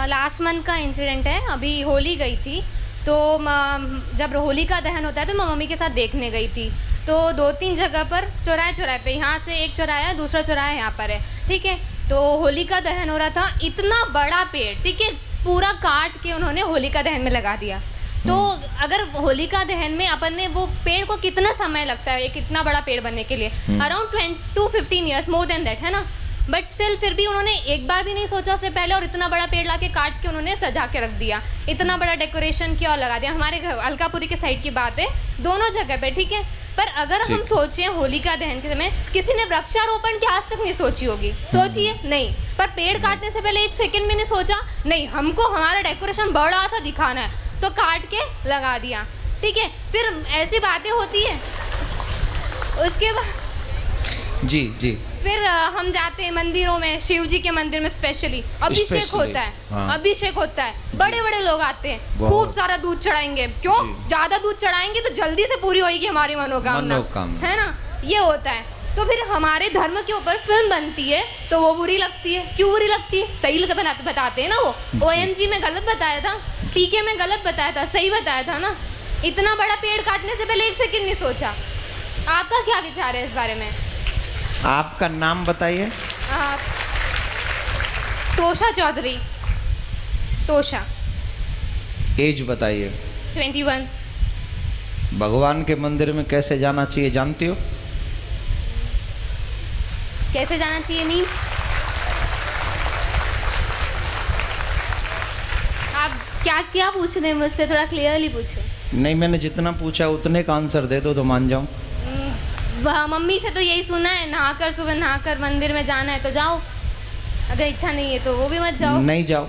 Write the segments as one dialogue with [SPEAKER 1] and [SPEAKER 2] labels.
[SPEAKER 1] Last month का incident है। अभी होली गई थी तो जब होली का दहन होता है तो मैं मम्मी के साथ देखने गई थी। तो 2-3 जगह पर चौराहे पे, यहाँ से एक चौराहा है, दूसरा चौराहा यहाँ पर है, ठीक है। तो होली का दहन हो रहा था, इतना बड़ा पेड़, ठीक है, पूरा काट के उन्होंने होली का दहन में लगा दिया। तो अगर होली का दहन में अपन ने वो पेड़ को कितना समय लगता है एक इतना बड़ा पेड़ बनने के लिए, around 20 to 15 years, more than that, है ना। बट स्टिल फिर भी उन्होंने एक बार भी नहीं सोचा उससे पहले, और इतना बड़ा पेड़ लाके काट के उन्होंने सजा के रख दिया, इतना बड़ा डेकोरेशन किया और लगा दिया। हमारे घर अलकापुरी के साइड की बात है, दोनों जगह पे, ठीक है। पर अगर हम सोचें होली का दहन के समय किसी ने वृक्षारोपण की आज तक नहीं सोची होगी, सोचिए नहीं। पर पेड़ काटने से पहले 1 सेकंड में नहीं सोचा, नहीं हमको हमारा डेकोरेशन बड़ा सा दिखाना है तो काट के लगा दिया, ठीक है। फिर ऐसी बातें होती है, उसके बाद
[SPEAKER 2] जी
[SPEAKER 1] फिर हम जाते हैं मंदिरों में, शिव जी के मंदिर में स्पेशली अभिषेक होता है। हाँ। अभिषेक होता है, बड़े बड़े लोग आते हैं, खूब सारा दूध चढ़ाएंगे। क्यों? ज्यादा दूध चढ़ाएंगे तो जल्दी से पूरी होगी हमारी मनोकामना, है ना, ये होता है। तो फिर हमारे धर्म के ऊपर फिल्म बनती है तो वो बुरी लगती है। क्यों बुरी लगती है? सही बताते हैं ना, वो OMG में गलत बताया था, PK में गलत बताया था, सही बताया था ना। इतना बड़ा पेड़ काटने से पहले 1 सेकंड नहीं सोचा। आपका क्या विचार है इस बारे में?
[SPEAKER 2] आपका नाम बताइए।
[SPEAKER 1] तोशा चौधरी। तोशा।
[SPEAKER 2] एज बताइए।
[SPEAKER 1] 21।
[SPEAKER 2] भगवान के मंदिर में कैसे जाना चाहिए जानती हो?
[SPEAKER 1] कैसे जाना चाहिए मीन्स? आप क्या पूछ रहे हैं मुझसे? थोड़ा क्लियरली पूछे।
[SPEAKER 2] नहीं, मैंने जितना पूछा उतने का आंसर दे दो तो मान जाऊं।
[SPEAKER 1] मम्मी से तो यही सुना है, नहाकर सुबह नहाकर मंदिर में जाना है तो जाओ, अगर इच्छा नहीं है तो वो भी मत जाओ।
[SPEAKER 2] नहीं जाओ।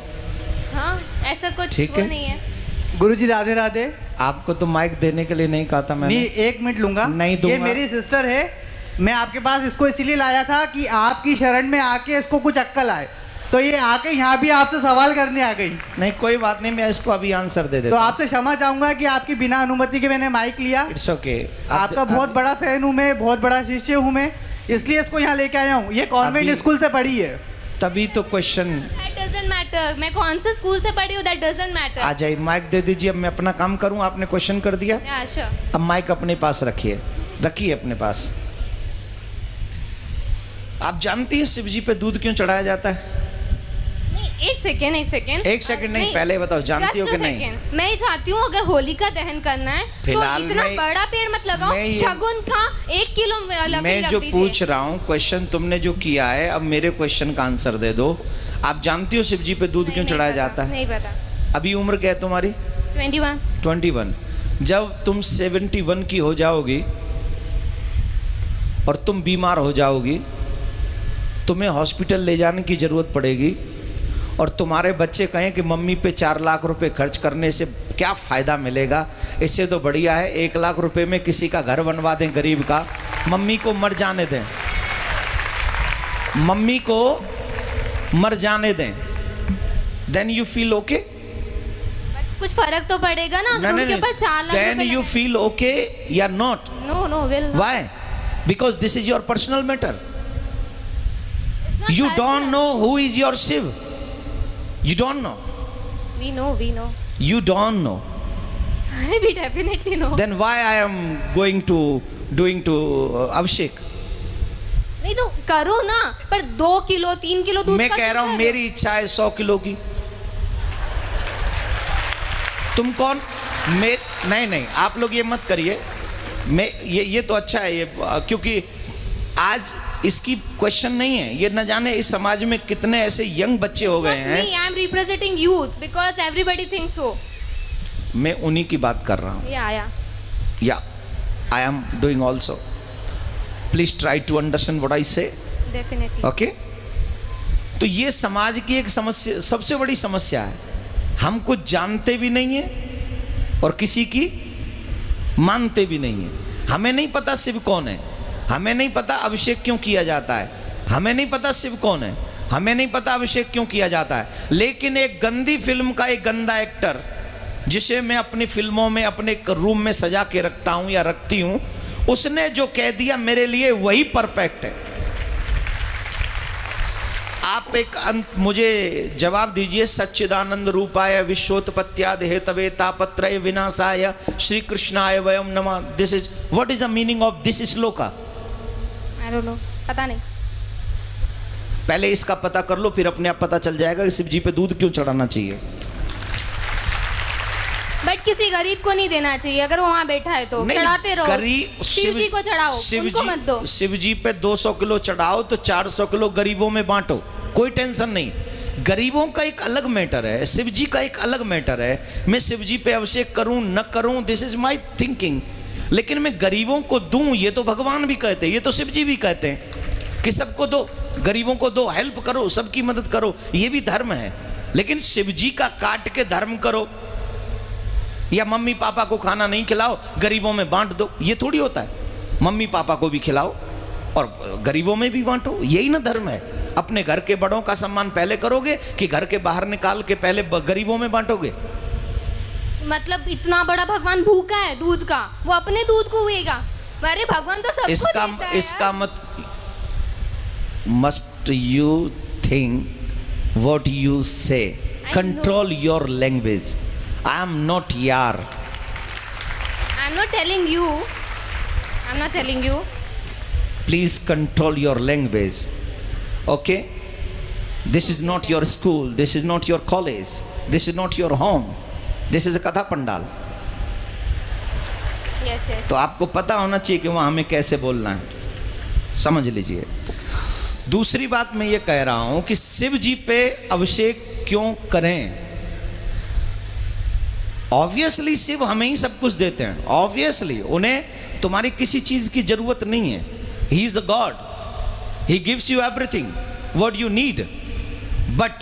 [SPEAKER 1] हाँ, ऐसा कुछ
[SPEAKER 2] ठीक
[SPEAKER 1] वो
[SPEAKER 2] है।
[SPEAKER 1] नहीं है।
[SPEAKER 3] गुरुजी राधे राधे।
[SPEAKER 2] आपको तो माइक देने के लिए नहीं कहा था मैंने।
[SPEAKER 3] नहीं, 1 मिनट लूंगा।
[SPEAKER 2] नहीं दूंगा।
[SPEAKER 3] ये मेरी सिस्टर है, मैं आपके पास इसको इसीलिए लाया था कि आपकी शरण में आके इसको कुछ अक्कल आए, तो ये आके यहाँ भी आपसे सवाल करने आ गई।
[SPEAKER 2] नहीं, कोई बात नहीं, मैं इसको अभी आंसर दे देता
[SPEAKER 3] तो आपसे क्षमा चाहूंगा कि आपकी बिना अनुमति के मैंने माइक लिया।
[SPEAKER 2] It's okay.
[SPEAKER 3] आपका बहुत बड़ा फैन हूँ मैं, बहुत बड़ा शिष्य हूँ मैं, इसलिए इसको यहाँ लेके आया हूँ। ये कॉन्वेंट स्कूल से पढ़ी है।
[SPEAKER 2] तभी तो क्वेश्चन।
[SPEAKER 1] That doesn't matter, मैं कौन से स्कूल से पढ़ी हूँ, that doesn't matter।
[SPEAKER 2] आ जाइए, माइक दे दीजिए। अब मैं अपना काम करूँ, आपने क्वेश्चन कर दिया।
[SPEAKER 1] Yeah, sure।
[SPEAKER 2] अब माइक अपने पास रखिए अपने पास। आप जानती हैं शिव जी पे दूध क्यों चढ़ाया जाता है?
[SPEAKER 1] एक सेकेंड।
[SPEAKER 2] एक सेकंड नहीं, पहले बताओ जानती हो कि नहीं?
[SPEAKER 1] मैं ही चाहती हूँ अगर होली का दहन करना है तो इतना बड़ा पेड़ मत लगाओ, शगुन का 1 किलो
[SPEAKER 2] मैं जो पूछ रहा हूँ क्वेश्चन तुमने जो किया है, अब मेरे क्वेश्चन का आंसर दे दो। आप जानती हो शिव जी पे दूध क्यों चढ़ाया जाता है?
[SPEAKER 1] नहीं पता।
[SPEAKER 2] अभी उम्र क्या है तुम्हारी? 21। जब तुम 71 की हो जाओगी और तुम बीमार हो जाओगी, तुम्हें हॉस्पिटल ले जाने की जरूरत पड़ेगी और तुम्हारे बच्चे कहें कि मम्मी पे 4 लाख रुपए खर्च करने से क्या फ़ायदा मिलेगा, इससे तो बढ़िया है 1 लाख रुपए में किसी का घर बनवा दें गरीब का, मम्मी को मर जाने दें, मम्मी को मर जाने दें, देन यू फील ओके?
[SPEAKER 1] कुछ फर्क तो पड़ेगा ना अगर उनके ऊपर 4 lakh.
[SPEAKER 2] Then you feel okay या not?
[SPEAKER 1] No will.
[SPEAKER 2] Why? Because this is your personal matter. You don't know who is your Shiv. You don't know.
[SPEAKER 1] We know.
[SPEAKER 2] You don't know.
[SPEAKER 1] We definitely know.
[SPEAKER 2] Then why I am doing to Abhishek?
[SPEAKER 1] नहीं तो करो ना, पर 2 kilo 3 kilo दूध।
[SPEAKER 2] मैं कह रहा हूँ मेरी इच्छा है 100 किलो की। तुम कौन? नहीं, आप लोग ये मत करिए। मैं ये तो अच्छा है ये, क्योंकि आज इसकी क्वेश्चन नहीं है, ये न जाने इस समाज में कितने ऐसे यंग बच्चे हो गए हैं।
[SPEAKER 1] I am representing youth because everybody thinks so.
[SPEAKER 2] मैं उन्हीं की बात कर रहा हूँ। या I am doing also. Please try to understand what I say.
[SPEAKER 1] Definitely.
[SPEAKER 2] Okay. तो ये समाज की एक समस्या, सबसे बड़ी समस्या है। हम कुछ जानते भी नहीं है और किसी की मानते भी नहीं है। हमें नहीं पता शिव कौन है, हमें नहीं पता अभिषेक क्यों किया जाता है, हमें नहीं पता शिव कौन है, हमें नहीं पता अभिषेक क्यों किया जाता है। लेकिन एक गंदी फिल्म का एक गंदा एक्टर, जिसे मैं अपनी फिल्मों में अपने रूम में सजा के रखता हूं या रखती हूं, उसने जो कह दिया मेरे लिए वही परफेक्ट है। आप एक मुझे जवाब दीजिए। सच्चिदानंद रूपाय विश्वोत्पत्त्यादि हेतवे तापत्रय विनाशाय श्री कृष्णाय वयम नमः। This is what is the meaning of this shloka?
[SPEAKER 1] I don't know, पता नहीं।
[SPEAKER 2] पहले इसका पता कर लो, फिर अपने आप पता चल जाएगा कि शिव जी पे दूध क्यों चढ़ाना चाहिए।
[SPEAKER 1] बट किसी गरीब को नहीं देना चाहिए, अगर वो वहाँ बैठा है तो चढ़ाते रहो। शिव जी को चढ़ाओ, उनको मत दो।
[SPEAKER 2] शिव जी पे 200 किलो चढ़ाओ तो 400 किलो गरीबों में बांटो, कोई टेंशन नहीं। गरीबों का एक अलग मैटर है, शिव जी का एक अलग मैटर है। मैं शिव जी पे अभिषेक करूं न करूं, दिस इज माई थिंकिंग। लेकिन मैं गरीबों को दूं, ये तो भगवान भी कहते हैं, ये तो शिव जी भी कहते हैं कि सबको दो, गरीबों को दो, हेल्प करो, सबकी मदद करो, ये भी धर्म है। लेकिन शिव जी का काट के धर्म करो या मम्मी पापा को खाना नहीं खिलाओ, गरीबों में बांट दो, ये थोड़ी होता है। मम्मी पापा को भी खिलाओ और गरीबों में भी बांटो, यही ना धर्म है। अपने घर के बड़ों का सम्मान पहले करोगे कि घर के बाहर निकाल के पहले गरीबों में बांटोगे?
[SPEAKER 1] मतलब इतना बड़ा भगवान भूखा है दूध का, वो अपने दूध को हुएगा? अरे भगवान तो सबको देता है।
[SPEAKER 2] इसका must you think what you say, control your language. I am not yaar.
[SPEAKER 1] I'm not telling you. I'm not telling you.
[SPEAKER 2] Please control your language. Okay? This is not your school. This is not your college. This is not your home. This is a katha pandal.
[SPEAKER 1] Yes, yes.
[SPEAKER 2] तो आपको पता होना चाहिए कि वहाँ हमें कैसे बोलना है, समझ लीजिए। दूसरी बात मैं ये कह रहा हूँ कि शिव जी पे अभिषेक क्यों करें? ऑब्वियसली शिव हमें ही सब कुछ देते हैं, ऑब्वियसली उन्हें तुम्हारी किसी चीज की जरूरत नहीं है। He is a God, he gives you everything what you need. But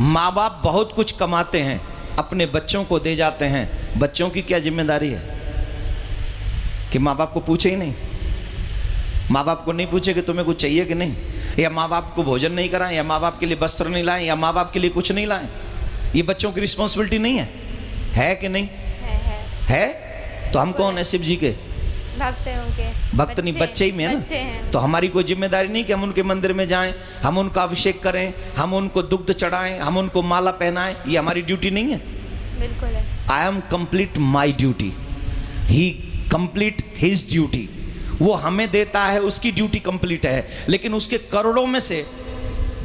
[SPEAKER 2] माँ बाप बहुत कुछ कमाते हैं, अपने बच्चों को दे जाते हैं। बच्चों की क्या जिम्मेदारी है कि माँ बाप को पूछे ही नहीं? माँ बाप को नहीं पूछे कि तुम्हें कुछ चाहिए कि नहीं, या माँ बाप को भोजन नहीं कराएं, या माँ बाप के लिए वस्त्र नहीं लाएं, या माँ बाप के लिए कुछ नहीं लाएं? ये बच्चों की रिस्पॉन्सिबिलिटी नहीं है कि नहीं? है। तो हम कौन है? शिव जी के
[SPEAKER 1] भक्त हैं, उनके
[SPEAKER 2] भक्त नहीं, बच्चे ही में है ना। तो हमारी कोई जिम्मेदारी नहीं कि हम उनके मंदिर में जाएं, हम उनका अभिषेक करें, हम उनको दुग्ध चढ़ाएं, हम उनको माला पहनाएं, ये हमारी ड्यूटी नहीं है?
[SPEAKER 1] बिल्कुल है।
[SPEAKER 2] I am complete my duty, he complete his duty. वो हमें देता है, उसकी ड्यूटी कंप्लीट है। लेकिन उसके करोड़ों में से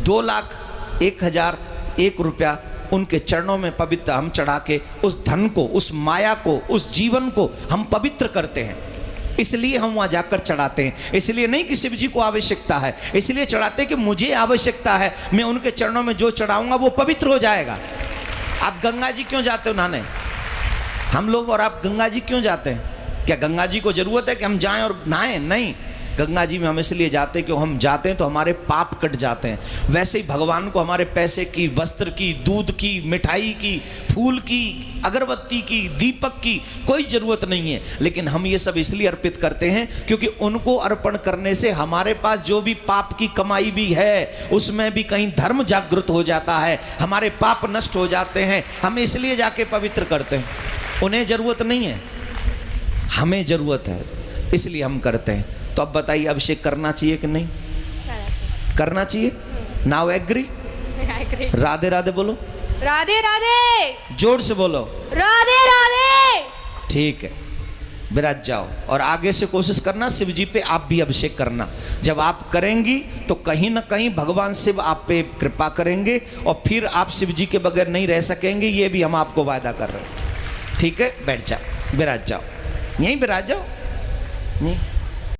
[SPEAKER 2] 2,01,001 रुपया उनके चरणों में पवित्र हम चढ़ा के उस धन को, उस माया को, उस जीवन को हम पवित्र करते हैं। इसलिए हम वहां जाकर चढ़ाते हैं। इसलिए नहीं कि शिव जी को आवश्यकता है, इसलिए चढ़ाते हैं कि मुझे आवश्यकता है, मैं उनके चरणों में जो चढ़ाऊंगा वो पवित्र हो जाएगा। आप गंगा जी क्यों जाते हो नहाने? हम लोग और आप गंगा जी क्यों जाते हैं? क्या गंगा जी को जरूरत है कि हम जाएं और नहाएं? नहीं, गंगा जी में हम इसलिए जाते हैं कि हम जाते हैं तो हमारे पाप कट जाते हैं। वैसे ही भगवान को हमारे पैसे की, वस्त्र की, दूध की, मिठाई की, फूल की, अगरबत्ती की, दीपक की कोई ज़रूरत नहीं है। लेकिन हम ये सब इसलिए अर्पित करते हैं क्योंकि उनको अर्पण करने से हमारे पास जो भी पाप की कमाई भी है उसमें भी कहीं धर्म जागृत हो जाता है, हमारे पाप नष्ट हो जाते हैं। हम इसलिए जाके पवित्र करते हैं। उन्हें ज़रूरत नहीं है, हमें ज़रूरत है, इसलिए हम करते हैं। तो अब बताइए, अभिषेक करना चाहिए कि नहीं करना चाहिए? Now agree? राधे राधे बोलो।
[SPEAKER 1] राधे राधे,
[SPEAKER 2] जोर से बोलो।
[SPEAKER 1] राधे राधे।
[SPEAKER 2] ठीक है, विराज जाओ और आगे से कोशिश करना शिव जी पे आप भी अभिषेक करना। जब आप करेंगी तो कहीं ना कहीं भगवान शिव आप पे कृपा करेंगे और फिर आप शिव जी के बगैर नहीं रह सकेंगे, ये भी हम आपको वादा कर रहे हैं। ठीक है, बैठ जाओ, विराज जाओ, यहीं विराज जाओ। नहीं